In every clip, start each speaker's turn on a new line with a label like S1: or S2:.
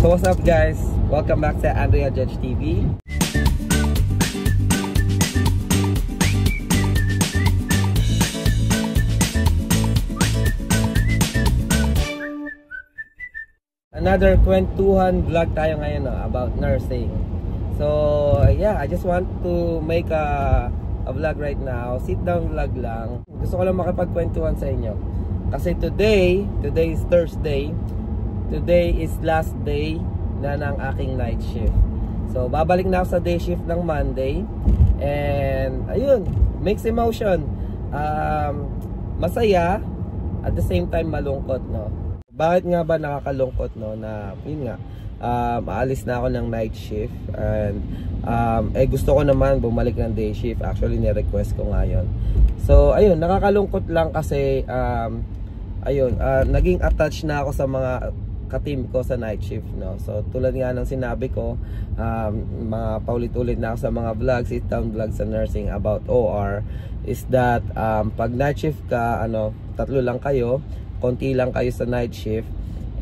S1: So what's up guys? Welcome back to Andrea Judge TV. Another kwentuhan vlog tayo ngayon about nursing. So yeah, I just want to make a vlog right now. Sit down vlog lang. Gusto ko lang makipagkwentuhan sa inyo. Kasi today is Thursday. Today is last day na ng aking night shift. So babalik na ako sa day shift ng Monday. And ayun, mixed emotion. Masaya, at the same time malungkot, no? Bakit nga ba nakakalungkot, no? Na yun nga, aalis na ako ng night shift. And gusto ko naman bumalik ng day shift. Actually ni-request ko nga yun. So ayun, nakakalungkot lang kasi naging attached na ako sa mga ka-team ko sa night shift, no? So tulad nga ng sinabi ko, mga paulit-ulit na ako sa mga vlogs, sit down vlogs sa nursing about OR, is that pag night shift ka, tatlo lang kayo, konti lang kayo sa night shift,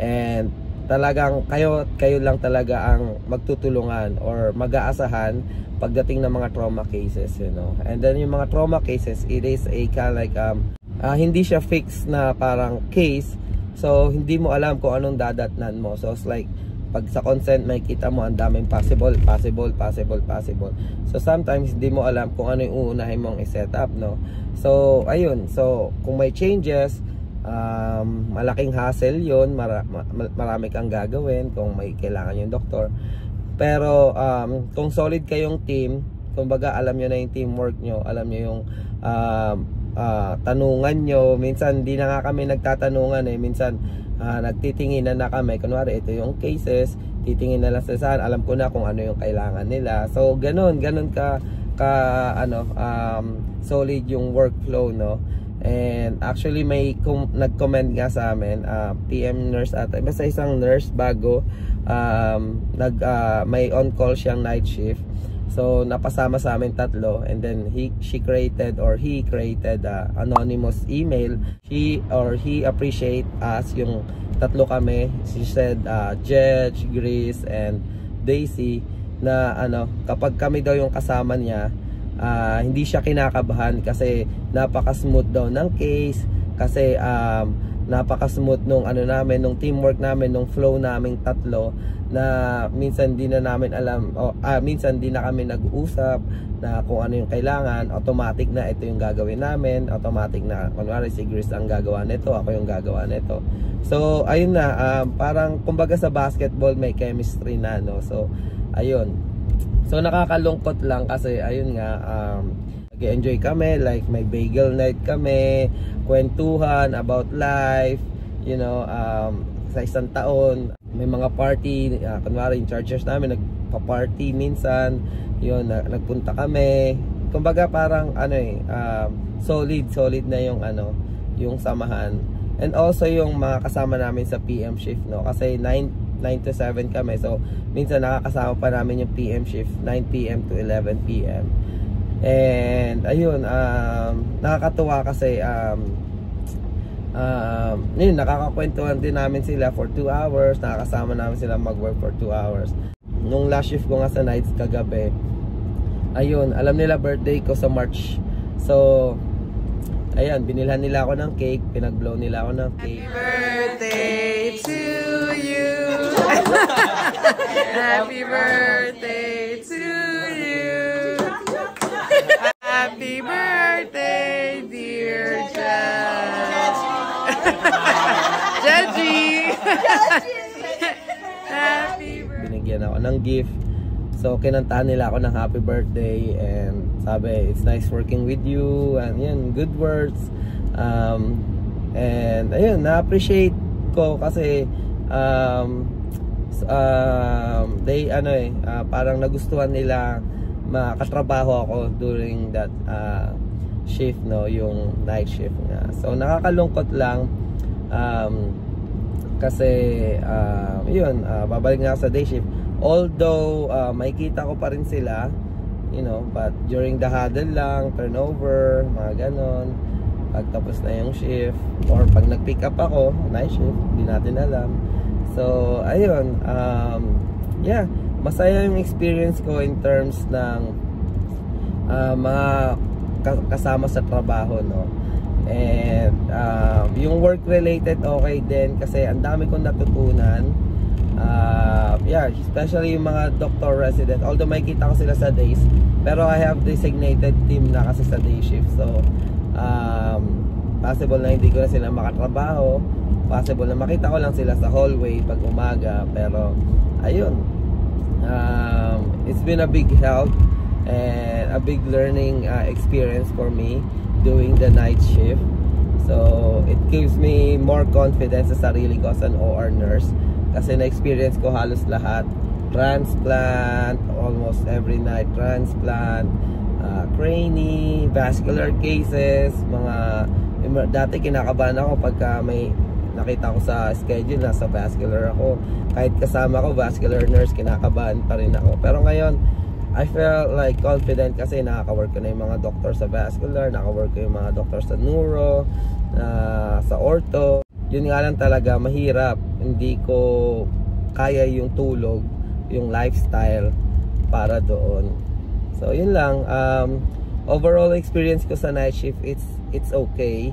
S1: and talagang kayo lang talaga ang magtutulungan or mag-aasahan pagdating ng mga trauma cases, you know. And then yung mga trauma cases, it is a kind of like hindi siya fixed na parang case. So, hindi mo alam kung anong dadatnan mo. So, it's like, pag sa consent, may kita mo ang daming possible. So, sometimes, hindi mo alam kung ano yung uunahin mong i-set up, no? So, ayun. So, kung may changes, malaking hassle yun. Marami kang gagawin kung may kailangan yung doktor. Pero, kung solid kayong team, kumbaga, alam nyo na yung teamwork nyo, alam nyo yung tanungan nyo, minsan hindi na nga kami nagtatanungan minsan nagtitinginan na kami, kunwari ito yung cases, titingin na lang sa saan, alam ko na kung ano yung kailangan nila. So ganun ka solid yung workflow, no? And actually may nag-comment nga sa amin, PM nurse ata, basta isang nurse bago, may on-call siyang night shift. So napasama sa amin tatlo, and then he created anonymous email. He appreciate us, yung tatlo kami. She said Judge, Grace and Daisy, na kapag kami daw yung kasama niya, hindi siya kinakabahan kasi napaka-smooth daw ng case, kasi napaka-smooth nung namin, nung teamwork namin, nung flow naming tatlo, na minsan di na namin alam, minsan di na kami nag-uusap na kung ano yung kailangan. Automatic na ito yung gagawin namin, automatic na kunwari si Grace ang gagawa nito, ako yung gagawa nito. So ayun na, parang kumbaga sa basketball may chemistry na, no? So ayun, so nakakalungkot lang kasi ayun nga, nag-enjoy kami, like may bagel night kami, kwentuhan about life, you know, sa isang taon may mga party, kunwari in chargers namin nagpa-party minsan, yun, nagpunta kami, kumbaga parang solid na yung yung samahan. And also yung mga kasama namin sa PM shift, no, kasi 9 to 7 kami, so minsan nakakasama pa namin yung PM shift 9 PM to 11 PM. And ayun, nakakatuwa kasi yun, nakakakwentuhan din namin sila for 2 hours, nakakasama namin sila mag-work for 2 hours. Nung last shift ko nga sa nights kagabi, ayun, alam nila birthday ko sa March. So ayan, binilhan nila ako ng cake, pinag-blow nila ako ng cake.
S2: Happy birthday to you. Happy birthday to you. Happy birthday, dear Judge. Judgy. Happy birthday.
S1: Binigyan ako ng gift. So kinantahan nila ako ng happy birthday, and sabi, it's nice working with you, and yan, good words. And ayun, na-appreciate ko kasi parang nagustuhan nila makatrabaho ako during that shift, no, yung night shift nga. So nakakalungkot lang kasi yun, babalik na ako sa day shift. Although makikita ko pa rin sila, you know, but during the huddle lang, turnover, mga ganon, pag tapos na yung shift, or pag nag-pick up ako, night shift, hindi natin alam. So ayun, yeah, masaya yung experience ko in terms ng mga kasama sa trabaho, no. And yung work related okay din kasi ang dami kong natutunan. Yeah, especially yung mga doctor resident, although may kita ko sila sa days, pero I have designated team na kasi sa day shift. So possible na hindi ko na sila makatrabaho, possible na makita ko lang sila sa hallway pag umaga. Pero ayun, it's been a big help and a big learning experience for me doing the night shift. So it gives me more confidence sa sarili ko as an OR nurse kasi na-experience ko halos lahat. Transplant, almost every night transplant, crane, vascular cases, mga dati kinakabahan ako pagka may nakita ko sa schedule na sa vascular ako. Kahit kasama ko vascular nurse, kinakabahan pa rin ako. Pero ngayon, I felt like confident kasi nakaka-work ko na yung mga doctor sa vascular, nakaka-work ko yung mga doctor sa neuro, sa ortho. Yun nga lang talaga, mahirap. Hindi ko kaya yung tulog, yung lifestyle para doon. So yun lang, overall experience ko sa night shift, it's okay.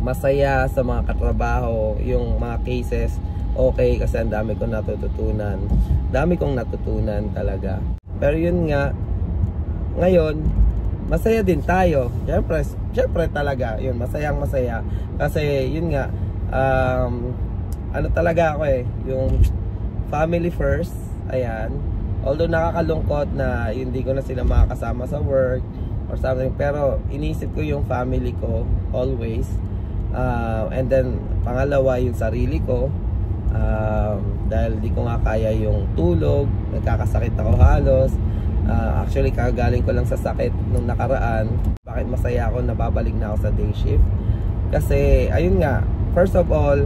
S1: Masaya sa mga katrabaho, yung mga cases okay kasi ang dami kong natutunan. Dami kong natutunan talaga. Pero yun nga, ngayon masaya din tayo. Syempre talaga, yun, masayang masaya. Kasi yun nga, ano talaga ako yung family first, ayan. Although nakakalungkot na hindi ko na sila makakasama sa work or something, pero inisip ko yung family ko always. And then pangalawa yung sarili ko, dahil di ko nga kaya yung tulog, nagkakasakit ako halos. Actually kagaling ko lang sa sakit nung nakaraan. Bakit masaya ako na babalik na ako sa day shift? Kasi ayun nga, first of all,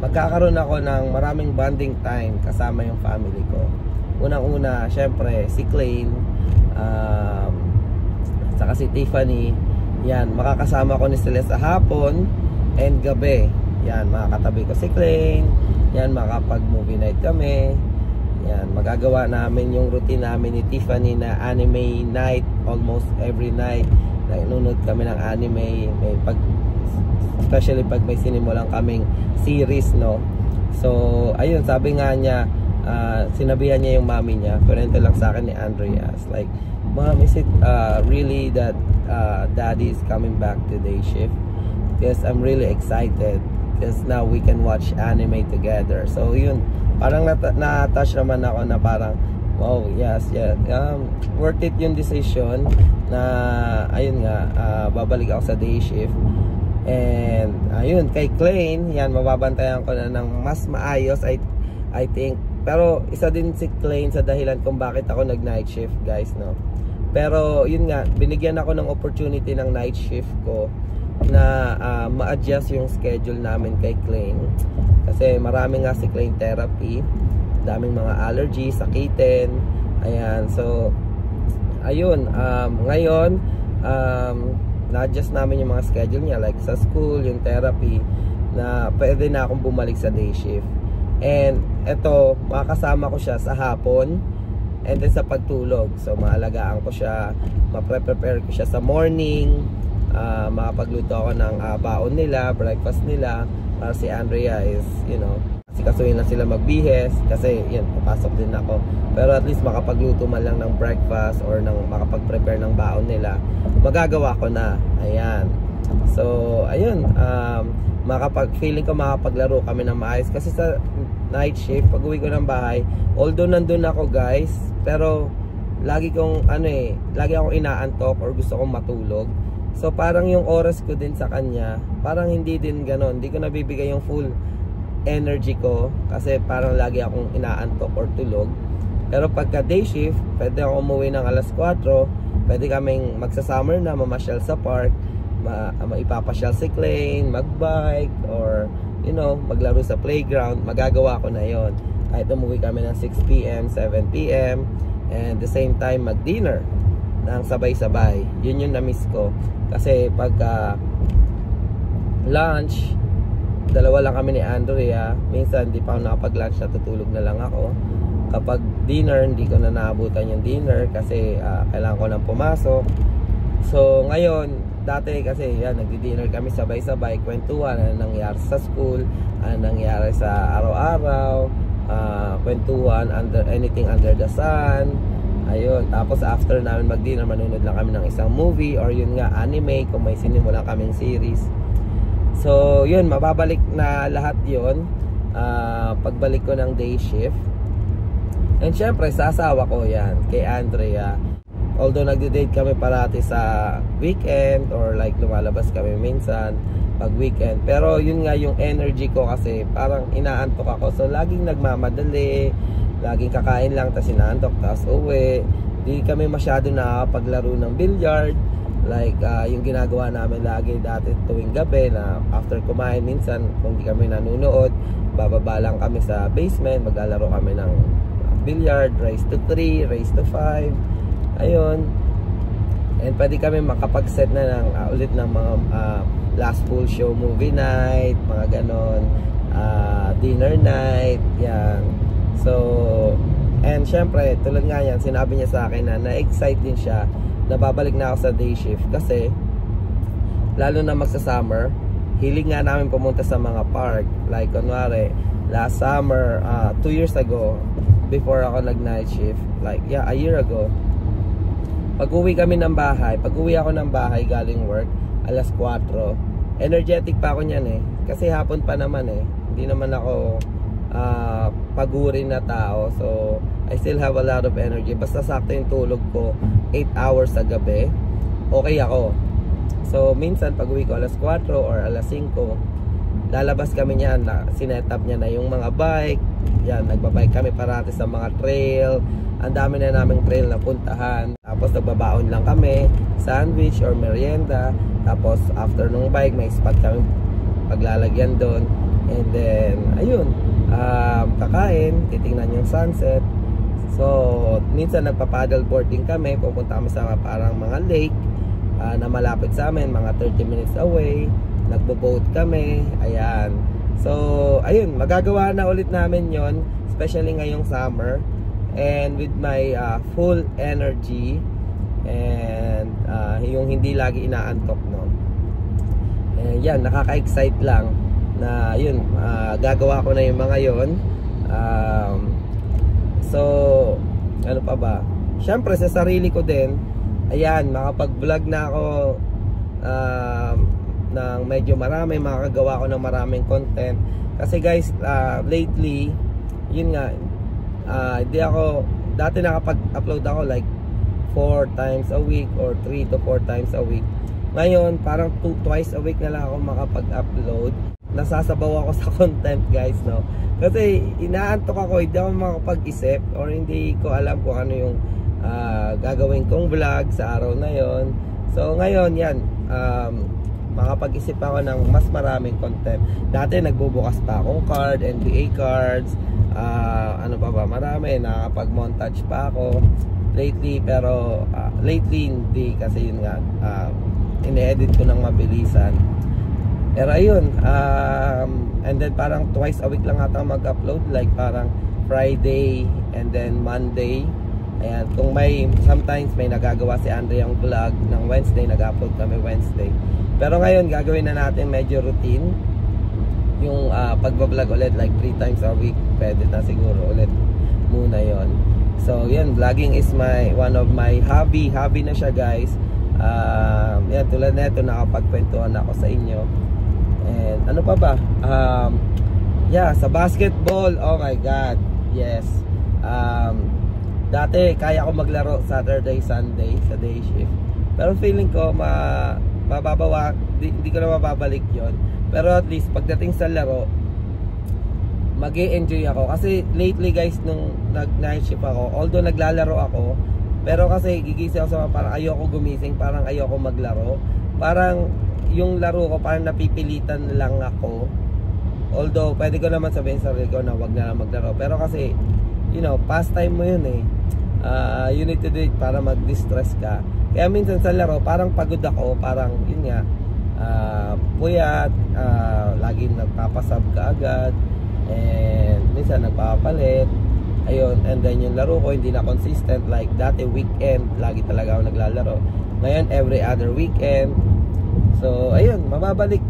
S1: magkakaroon ako ng maraming bonding time kasama yung family ko. Unang-una, syempre si Klein, saka si Tiffany. Yan, makakasama ko ni sila sa hapon and gabi. Yan, makakatabi ko si Klein. Yan, makapag-movie night kami. Yan, magagawa namin yung routine namin ni Tiffany na anime night almost every night. Nanonood kami ng anime, especially pag may sinimulan kaming series, no. So ayun, sabi nga niya, sinabihan niya yung mami niya, kwento lang sa akin ni Andrea, like, Mom, is it really that daddy is coming back to day shift? Because I'm really excited because now we can watch anime together. So yun, parang na-touch naman ako na parang, wow, yes, yeah, worth it yung decision na ayun nga, babalik ako sa day shift. And ayun, kay Klein, yan, mababantayan ko na ng mas maayos, I think. Pero isa din si Klein sa dahilan kung bakit ako nag night shift, guys, no. Pero yun nga, binigyan ako ng opportunity ng night shift ko na ma-adjust yung schedule namin kay Klein. Kasi marami nga si Klein therapy, daming mga allergies, sakitin, ayan. So ayun, ngayon na-adjust namin yung mga schedule niya, like sa school, yung therapy, na pwede na akong bumalik sa day shift. And eto, makakasama ko siya sa hapon and then sa pagtulog. So maalagaan ko siya, ma-prepare ko siya sa morning, makapagluto ako ng baon nila, breakfast nila, para si Andrea is, you know, sikasuhin lang sila magbihes kasi yun, papasok din ako. Pero at least makapagluto man lang ng breakfast or makapag-prepare ng baon nila, magagawa ko na. Ayan. So ayun, feeling ko makapaglaro kami ng maayos kasi sa night shift, pag uwi ko ng bahay, although nandun ako, guys, pero lagi akong inaantok or gusto kong matulog. So parang yung oras ko din sa kanya, parang hindi din ganon, hindi ko nabibigay yung full energy ko kasi parang lagi akong inaantok or tulog. Pero pagka day shift, pwede akong umuwi ng alas 4, pwede kaming magsasummer na, mamasyal sa park, maipapasyal si Klein, magbike, or you know, maglaro sa playground. Magagawa ko na yon. Kahit umuwi kami ng 6 PM, 7 PM, and the same time mag-dinner ng sabay-sabay. Yun yung na-miss ko. Kasi pagka lunch, dalawa lang kami ni Andrea. Minsan di pa ako nakapag-lunch, natutulog na lang ako. Kapag dinner, hindi ko na naabutan yung dinner kasi kailangan ko nang pumasok. So ngayon, dati kasi yan, nagdi-dinner kami sabay-sabay, kwentuhan ano nangyari sa school, ano nangyari sa araw-araw, kwentuhan anything under the sun. Ayun, tapos after namin mag-dinner, manunod lang kami ng isang movie or yun nga, anime kung may sinimulan kaming series. So yun, mababalik na lahat yun pagbalik ko ng day shift. And syempre sa asawa ko yan, kay Andrea. Although nagde-date kami parati sa weekend or like lumalabas kami minsan pag weekend, pero yun nga yung energy ko kasi parang inaantok ako, so laging nagmamadali, laging kakain lang tas inaantok tas uwi. Di kami masyado nakapaglaro ng billiard like yung ginagawa namin lagi dati tuwing gabi na after kumain. Minsan kung di kami nanonood, bababa lang kami sa basement, maglalaro kami ng billiard, race to 3, race to 5. Ayun, and pwede kami makapag-set na ng ulit ng mga last full show movie night, mga ganon, dinner night, yan. So, and syempre, tulad nga yan, sinabi niya sa akin na na-excite din siya na babalik na ako sa day shift kasi lalo na magsa-summer, hilig nga namin pumunta sa mga park. Like, kunwari, last summer, 2 years ago, before ako nag-night shift, like, yeah, a year ago, pag-uwi kami ng bahay, pag-uwi ako ng bahay galing work, alas 4, energetic pa ako niyan eh. Kasi hapon pa naman eh. Hindi naman ako pagurin na tao. So, I still have a lot of energy. Basta sakto yung tulog ko, 8 hours sa gabi, okay ako. So, minsan pag-uwi ko alas 4 or alas 5, lalabas kami niyan, sinet up niya na yung mga bike. Yan, nagbabike kami parati sa mga trail. Ang dami na naming trail na puntahan. Tapos nagbabaon lang kami, sandwich or merienda. Tapos after nung bike, may spot kami paglalagyan doon. And then, ayun, kakain, titingnan yung sunset. So, minsan nagpa-paddle boarding kami. Pupunta kami sa parang mga lake na malapit sa amin, mga 30 minutes away. Nagbo-boat kami, ayan. So, ayun, magagawa na ulit namin yon, especially ngayong summer. And with my full energy and yung hindi lagi inaantok, no. Yan, nakaka-excite lang na yun, gagawa ko na yung mga yon. So, ano pa ba? Syempre sa sarili ko din, ayan, makapag-vlog na ako ng medyo marami, makakagawa ko ng maraming content. Kasi guys, lately, yun nga, hindi ako, dati nakapag-upload ako like 4 times a week or 3 to 4 times a week. Ngayon, parang twice a week na lang ako makapag-upload. Nasasabaw ako sa content guys, no? Kasi inaantok ako, hindi ako makapag-isip or hindi ko alam kung ano yung gagawin kong vlog sa araw na yon. So ngayon, yan, makapag-isip ako ng mas maraming content. Dati nagbubukas pa akong card, NBA cards, ano pa ba, marami, nakapag-montage pa ako lately, pero lately hindi kasi yun nga, ine-edit ko ng mabilisan. Pero ayun, and then parang twice a week lang ata mag-upload, like parang Friday and then Monday. Ayan, kung may, sometimes may nagagawa si Andrea yung vlog ng Wednesday, nag-upload kami Wednesday. Pero ngayon, gagawin na natin medyo routine yung pagbablog ulit, like 3 times a week, pwede na siguro ulit muna yon. So yun, vlogging is one of my hobby na siya guys. Yan, tulad na ito, nakapagkwentuhan ako sa inyo. And ano pa ba, yeah, sa basketball, oh my god, yes. Dati kaya ko maglaro Saturday, Sunday sa day shift, pero feeling ko hindi ko na mababalik yon. Pero at least pagdating sa laro, mag-e-enjoy ako. Kasi lately guys, nung nag-night shift ako, although naglalaro ako, pero kasi gigising ako sa parang ayoko gumising, parang ayoko maglaro. Parang yung laro ko, parang napipilitan lang ako. Although, pwede ko naman sabihin sa sarili ko na wag na lang maglaro. Pero kasi, you know, pastime mo yun eh. You need to do it para mag-distress ka. Kaya minsan sa laro, parang pagod ako, parang, yun nga, puyat, laging nagpapasab ka agad, and minsan nagpapalit. Ayun, and then yung laro ko hindi na consistent. Like dati weekend lagi talaga ako naglalaro, ngayon every other weekend. So ayun, mababalik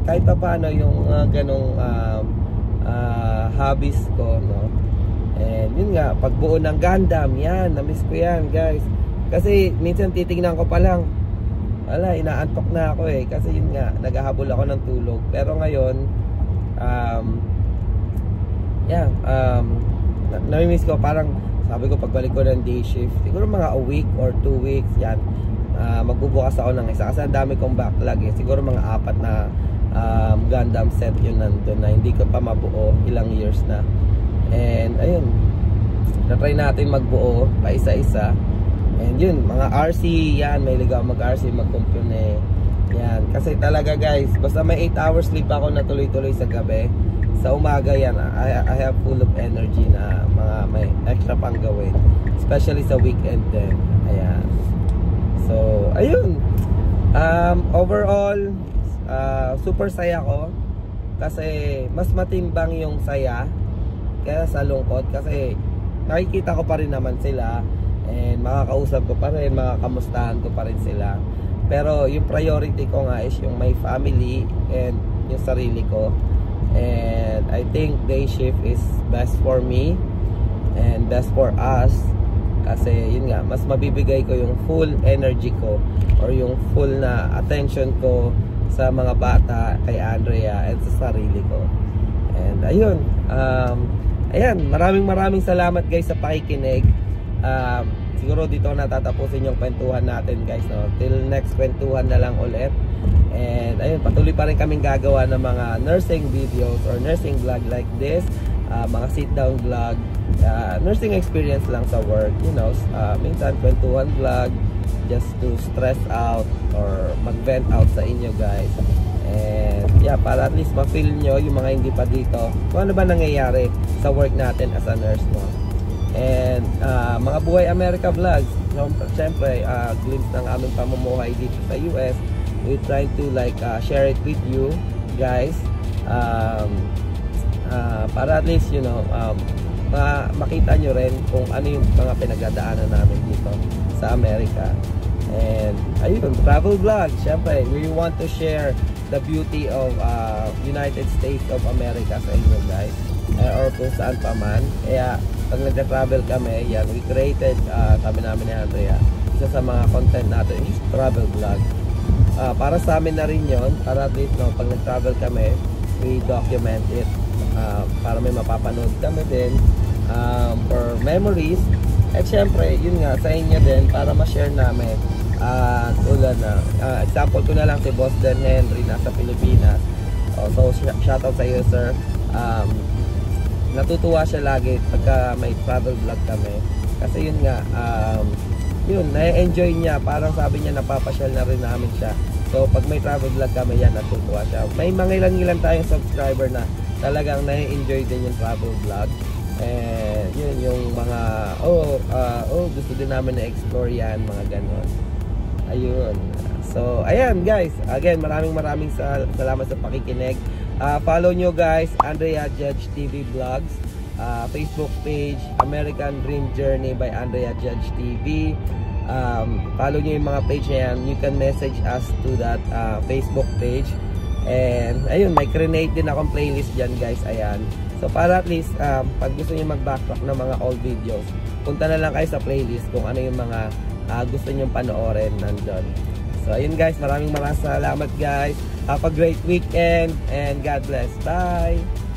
S1: kahit pa paano yung ganong hobbies ko, no? And yun nga, pagbuo ng Gundam, yan, na-miss ko yan, guys. Kasi minsan titignan ko pa lang, wala, inaantok na ako eh. Kasi yun nga, naghahabol ako ng tulog. Pero ngayon, nami-miss ko. Parang, sabi ko, pagbalik ko ng day shift, siguro mga a week or 2 weeks, yan, magbubukas ako ng isa. Kasi ang dami kong backlog eh. Siguro mga 4 na Gundam set yun nandun na hindi ko pa mabuo, ilang years na. And ayun, na-try natin magbuo pa isa-isa. And yun, mga RC, yan, may ligaw mag-RC, mag-compune. Yan, kasi talaga guys, basta may 8 hours sleep ako na tuloy-tuloy sa gabi, sa umaga yan, I have full of energy na may extra pang gawin, especially sa weekend din. Ayan. So, ayun, overall, super saya ko kasi mas matimbang yung saya kaya sa lungkot, kasi nakikita ko pa rin naman sila and makakausap ko pa rin, makakamustahan ko pa rin sila. Pero yung priority ko nga is yung my family and yung sarili ko. And I think day shift is best for me and best for us, kasi yun nga, mas mabibigay ko yung full energy ko or yung full na attention ko sa mga bata, kay Andrea, and sa sarili ko. And ayun, ayan, maraming salamat guys sa pakikinig. Siguro dito natatapusin yung kwentuhan natin guys, no? Till next kwentuhan na lang ulit. And ayun, patuloy pa rin kaming gagawa ng mga nursing videos or nursing vlog like this, mga sit down vlog, nursing experience lang sa work, you know, minsan kwentuhan vlog just to stress out or mag-vent out sa inyo guys. And yeah, para at least ma-feel nyo yung mga hindi pa dito kung ano ba nangyayari sa work natin as a nurse, no? And mga Buhay America vlogs, no? Siyempre, glimpse ng aming pamumuhay dito sa US. We try to like share it with you guys, para at least, you know, makita nyo rin kung ano yung mga pinagdadaanan namin dito sa Amerika. And ayun, travel vlog, syempre we want to share the beauty of United States of America sa inyo guys, or kung saan pa man. Kaya pag nagta-travel kami, yan, we created, sabi namin ni Andrea, isa sa mga content natin is travel vlog. Para sa amin na rin yon, para at least, no, pag nag-travel kami, we document it, para may mapapanood kami din, for memories. At syempre, yun nga, sa inyo din, para ma-share namin. Tulad na, example ko na lang si Boss Dan Henry, nasa Pilipinas. So, shoutout sa iyo, sir. Natutuwa siya lagi pagka may travel vlog kami. Kasi yun nga, yun, na-enjoy niya. Parang sabi niya, napapasyal na rin namin siya. So, pag may travel vlog kami, yan, natutuwa siya. May mga ilan tayong subscriber na talagang na-enjoy din yung travel vlog. And yun, yung mga gusto din namin na-explore yan, mga ganon. Ayun. So, ayan guys, again, maraming salamat sa pakikinig. Follow nyo guys, Andrea Judge TV Vlogs, Facebook page, American Dream Journey by Andrea Judge TV. Follow nyo yung mga page na yan. You can message us to that Facebook page. And ayun, may create din akong playlist dyan guys, ayan. So para at least, pag gusto nyo mag-backtrack ng mga old videos, punta na lang kayo sa playlist kung ano yung mga gusto nyo panoorin nandun. So ayun guys, maraming salamat guys. Have a great weekend and God bless. Bye!